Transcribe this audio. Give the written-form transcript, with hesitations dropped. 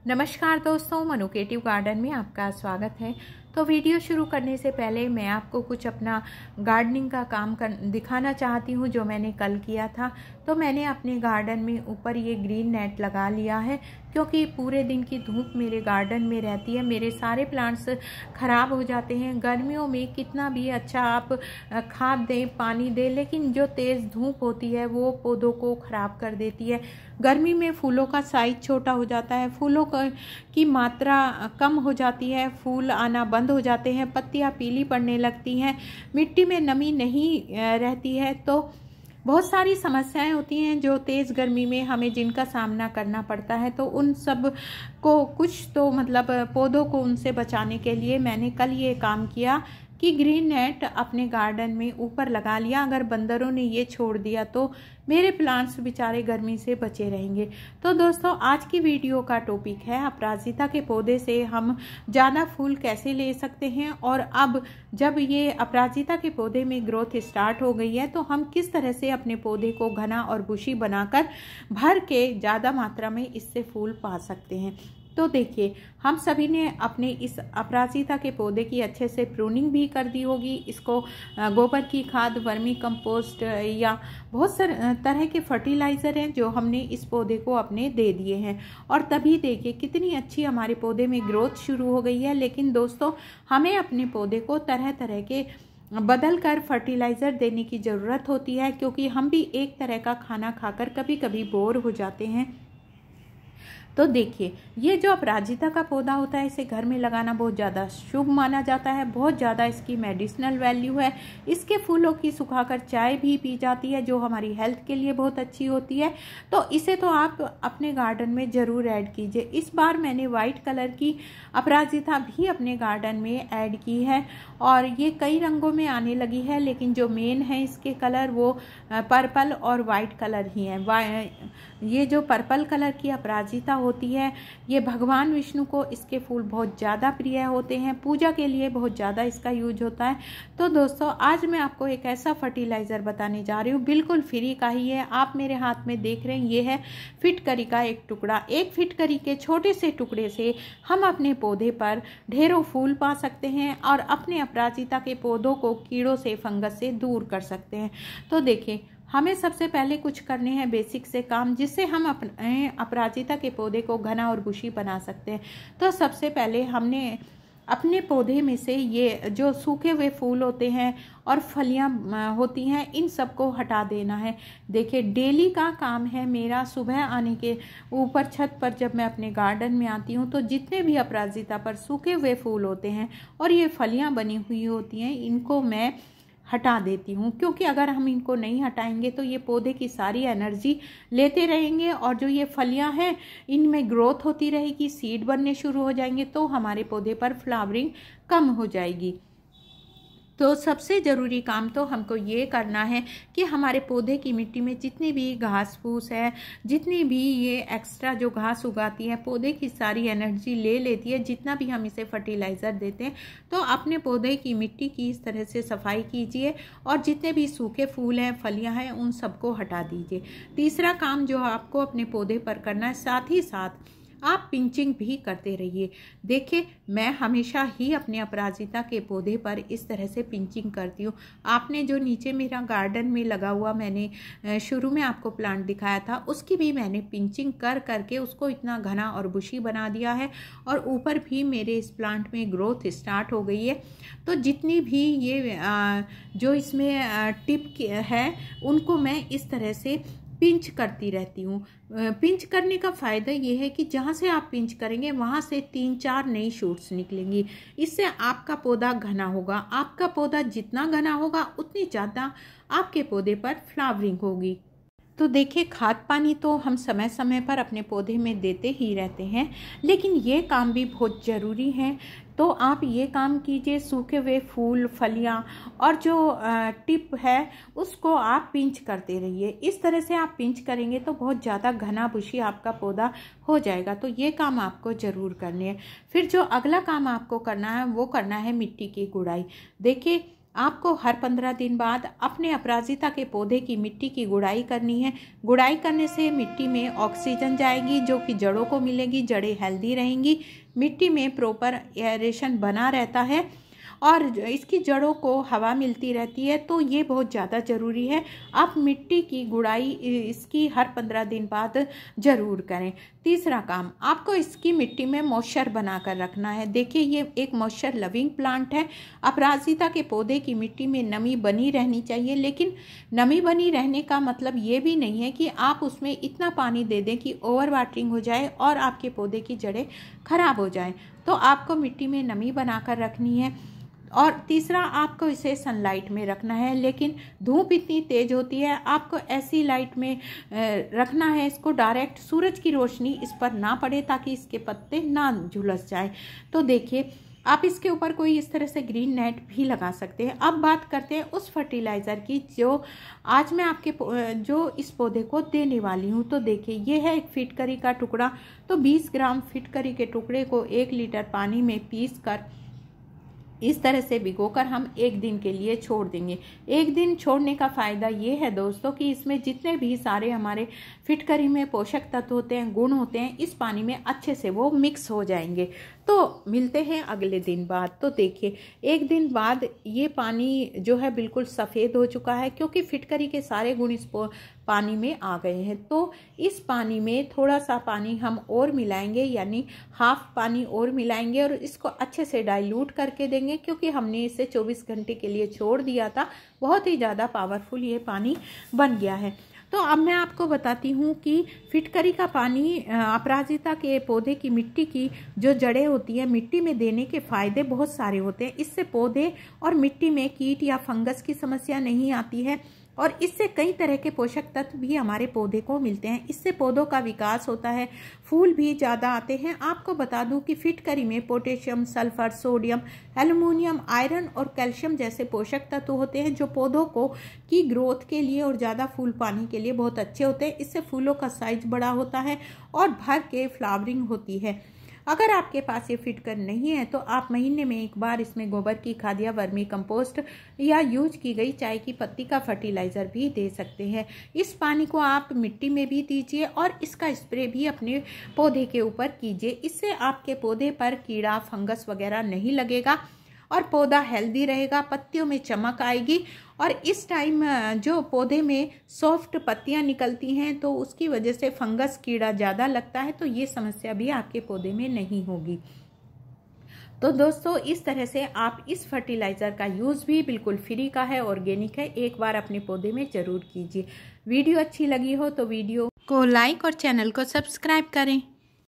नमस्कार दोस्तों, मनुक्रिएटिव गार्डन में आपका स्वागत है। तो वीडियो शुरू करने से पहले मैं आपको कुछ अपना गार्डनिंग का काम दिखाना चाहती हूँ जो मैंने कल किया था। तो मैंने अपने गार्डन में ऊपर ये ग्रीन नेट लगा लिया है क्योंकि पूरे दिन की धूप मेरे गार्डन में रहती है। मेरे सारे प्लांट्स ख़राब हो जाते हैं। गर्मियों में कितना भी अच्छा आप खाद दें, पानी दें, लेकिन जो तेज़ धूप होती है वो पौधों को ख़राब कर देती है। गर्मी में फूलों का साइज छोटा हो जाता है, फूलों की मात्रा कम हो जाती है, फूल आना बंद हो जाते हैं, पत्तियां पीली पड़ने लगती हैं, मिट्टी में नमी नहीं रहती है। तो बहुत सारी समस्याएं होती हैं जो तेज़ गर्मी में हमें जिनका सामना करना पड़ता है। तो उन सब को कुछ तो पौधों को उनसे बचाने के लिए मैंने कल ये काम किया कि ग्रीन नेट अपने गार्डन में ऊपर लगा लिया। अगर बंदरों ने ये छोड़ दिया तो मेरे प्लांट्स बेचारे गर्मी से बचे रहेंगे। तो दोस्तों, आज की वीडियो का टॉपिक है अपराजिता के पौधे से हम ज़्यादा फूल कैसे ले सकते हैं, और अब जब ये अपराजिता के पौधे में ग्रोथ स्टार्ट हो गई है तो हम किस तरह से अपने पौधे को घना और बुशी बनाकर भर के ज़्यादा मात्रा में इससे फूल पा सकते हैं। तो देखिए, हम सभी ने अपने इस अपराजिता के पौधे की अच्छे से प्रूनिंग भी कर दी होगी। इसको गोबर की खाद, वर्मी कंपोस्ट या बहुत सारे तरह के फर्टिलाइज़र हैं जो हमने इस पौधे को अपने दे दिए हैं, और तभी देखिए कितनी अच्छी हमारे पौधे में ग्रोथ शुरू हो गई है। लेकिन दोस्तों, हमें अपने पौधे को तरह तरह के बदल कर फर्टिलाइज़र देने की ज़रूरत होती है, क्योंकि हम भी एक तरह का खाना खाकर कभी कभी बोर हो जाते हैं। तो देखिए, ये जो अपराजिता का पौधा होता है इसे घर में लगाना बहुत ज़्यादा शुभ माना जाता है। बहुत ज़्यादा इसकी मेडिसिनल वैल्यू है। इसके फूलों की सुखाकर चाय भी पी जाती है जो हमारी हेल्थ के लिए बहुत अच्छी होती है। तो इसे तो आप अपने गार्डन में ज़रूर ऐड कीजिए। इस बार मैंने वाइट कलर की अपराजिता भी अपने गार्डन में ऐड की है, और ये कई रंगों में आने लगी है, लेकिन जो मेन है इसके कलर वो पर्पल और वाइट कलर ही है। ये जो पर्पल कलर की अपराजिता होती है, ये भगवान विष्णु को इसके फूल बहुत ज़्यादा प्रिय होते हैं। पूजा के लिए बहुत ज़्यादा इसका यूज होता है। तो दोस्तों, आज मैं आपको एक ऐसा फर्टिलाइज़र बताने जा रही हूँ, बिल्कुल फ्री का ही है। आप मेरे हाथ में देख रहे हैं, ये है फिटकरी का एक टुकड़ा। एक फिटकरी के छोटे से टुकड़े से हम अपने पौधे पर ढेरों फूल पा सकते हैं और अपने अपराजिता के पौधों को कीड़ों से, फंगस से दूर कर सकते हैं। तो देखिए, हमें सबसे पहले कुछ करने हैं बेसिक से काम, जिससे हम अपने अपराजिता के पौधे को घना और बुशी बना सकते हैं। तो सबसे पहले हमने अपने पौधे में से ये जो सूखे हुए फूल होते हैं और फलियां होती हैं, इन सबको हटा देना है। देखिए, डेली का काम है मेरा। सुबह आने के ऊपर छत पर जब मैं अपने गार्डन में आती हूँ तो जितने भी अपराजिता पर सूखे हुए फूल होते हैं और ये फलियां बनी हुई होती हैं, इनको मैं हटा देती हूँ। क्योंकि अगर हम इनको नहीं हटाएंगे तो ये पौधे की सारी एनर्जी लेते रहेंगे, और जो ये फलियां हैं इनमें ग्रोथ होती रहेगी, सीड बनने शुरू हो जाएंगे, तो हमारे पौधे पर फ्लावरिंग कम हो जाएगी। तो सबसे ज़रूरी काम तो हमको ये करना है कि हमारे पौधे की मिट्टी में जितनी भी घास फूस है, जितनी भी ये एक्स्ट्रा जो घास उगाती है, पौधे की सारी एनर्जी ले लेती है। जितना भी हम इसे फर्टिलाइज़र देते हैं, तो अपने पौधे की मिट्टी की इस तरह से सफाई कीजिए, और जितने भी सूखे फूल हैं, फलियां हैं, उन सबको हटा दीजिए। तीसरा काम जो आपको अपने पौधे पर करना है, साथ ही साथ आप पिंचिंग भी करते रहिए। देखिए, मैं हमेशा ही अपने अपराजिता के पौधे पर इस तरह से पिंचिंग करती हूँ। आपने जो नीचे मेरा गार्डन में लगा हुआ मैंने शुरू में आपको प्लांट दिखाया था, उसकी भी मैंने पिंचिंग कर करके उसको इतना घना और बुशी बना दिया है, और ऊपर भी मेरे इस प्लांट में ग्रोथ स्टार्ट हो गई है। तो जितनी भी ये जो इसमें टिप है, उनको मैं इस तरह से पिंच करती रहती हूँ। पिंच करने का फ़ायदा ये है कि जहाँ से आप पिंच करेंगे वहाँ से 3-4 नई शूट्स निकलेंगी। इससे आपका पौधा घना होगा। आपका पौधा जितना घना होगा उतनी ज़्यादा आपके पौधे पर फ्लावरिंग होगी। तो देखिए, खाद पानी तो हम समय समय पर अपने पौधे में देते ही रहते हैं, लेकिन ये काम भी बहुत ज़रूरी है। तो आप ये काम कीजिए, सूखे हुए फूल, फलियां और जो टिप है उसको आप पिंच करते रहिए। इस तरह से आप पिंच करेंगे तो बहुत ज़्यादा घना बुशी आपका पौधा हो जाएगा। तो ये काम आपको ज़रूर करने हैं। फिर जो अगला काम आपको करना है वो करना है मिट्टी की गुड़ाई। देखिए, आपको हर 15 दिन बाद अपने अपराजिता के पौधे की मिट्टी की गुड़ाई करनी है। गुड़ाई करने से मिट्टी में ऑक्सीजन जाएगी जो कि जड़ों को मिलेगी, जड़ें हेल्दी रहेंगी, मिट्टी में प्रॉपर एयरेशन बना रहता है और इसकी जड़ों को हवा मिलती रहती है, तो ये बहुत ज़्यादा ज़रूरी है। आप मिट्टी की गुड़ाई इसकी हर 15 दिन बाद ज़रूर करें। तीसरा काम, आपको इसकी मिट्टी में मॉइस्चर बना कर रखना है। देखिए ये एक मॉइस्चर लविंग प्लांट है। अपराजिता के पौधे की मिट्टी में नमी बनी रहनी चाहिए, लेकिन नमी बनी रहने का मतलब ये भी नहीं है कि आप उसमें इतना पानी दे दें कि ओवर वाटरिंग हो जाए और आपके पौधे की जड़ें खराब हो जाएं। तो आपको मिट्टी में नमी बना कर रखनी है। और तीसरा, आपको इसे सनलाइट में रखना है, लेकिन धूप इतनी तेज़ होती है, आपको ऐसी लाइट में रखना है इसको, डायरेक्ट सूरज की रोशनी इस पर ना पड़े ताकि इसके पत्ते ना झुलस जाए। तो देखिए आप इसके ऊपर कोई इस तरह से ग्रीन नेट भी लगा सकते हैं। अब बात करते हैं उस फर्टिलाइज़र की जो आज मैं आपके जो इस पौधे को देने वाली हूँ। तो देखिए ये है एक फिटकरी का टुकड़ा। तो 20 ग्राम फिटकरी के टुकड़े को 1 लीटर पानी में पीस कर इस तरह से भिगोकर हम 1 दिन के लिए छोड़ देंगे। 1 दिन छोड़ने का फ़ायदा ये है दोस्तों कि इसमें जितने भी सारे हमारे फिटकरी में पोषक तत्व होते हैं, गुण होते हैं, इस पानी में अच्छे से वो मिक्स हो जाएंगे। तो मिलते हैं अगले दिन बाद। तो देखिए 1 दिन बाद ये पानी जो है बिल्कुल सफ़ेद हो चुका है, क्योंकि फिटकरी के सारे गुण इस पानी में आ गए हैं। तो इस पानी में थोड़ा सा पानी हम और मिलाएंगे, यानी हाफ पानी और मिलाएंगे और इसको अच्छे से डाइल्यूट करके देंगे, क्योंकि हमने इसे 24 घंटे के लिए छोड़ दिया था। बहुत ही ज़्यादा पावरफुल ये पानी बन गया है। तो अब मैं आपको बताती हूँ कि फिटकरी का पानी अपराजिता के पौधे की मिट्टी की जो जड़ें होती है मिट्टी में देने के फ़ायदे बहुत सारे होते हैं। इससे पौधे और मिट्टी में कीट या फंगस की समस्या नहीं आती है और इससे कई तरह के पोषक तत्व भी हमारे पौधे को मिलते हैं। इससे पौधों का विकास होता है, फूल भी ज़्यादा आते हैं। आपको बता दूं कि फिटकरी में potassium, sulphur, sodium, aluminium, iron और कैल्शियम जैसे पोषक तत्व होते हैं जो पौधों को की ग्रोथ के लिए और ज़्यादा फूल पाने के लिए बहुत अच्छे होते हैं। इससे फूलों का साइज बड़ा होता है और भर के फ्लावरिंग होती है। अगर आपके पास ये फिटकर नहीं है तो आप महीने में 1 बार इसमें गोबर की खाद या वर्मी कंपोस्ट या यूज की गई चाय की पत्ती का फर्टिलाइज़र भी दे सकते हैं। इस पानी को आप मिट्टी में भी दीजिए और इसका स्प्रे भी अपने पौधे के ऊपर कीजिए। इससे आपके पौधे पर कीड़ा, फंगस वगैरह नहीं लगेगा और पौधा हेल्दी रहेगा, पत्तियों में चमक आएगी। और इस टाइम जो पौधे में सॉफ्ट पत्तियां निकलती हैं तो उसकी वजह से फंगस, कीड़ा ज़्यादा लगता है, तो ये समस्या भी आपके पौधे में नहीं होगी। तो दोस्तों इस तरह से आप इस फर्टिलाइज़र का यूज़ भी बिल्कुल फ्री का है, ऑर्गेनिक है। एक बार अपने पौधे में ज़रूर कीजिए। वीडियो अच्छी लगी हो तो वीडियो को लाइक और चैनल को सब्सक्राइब करें।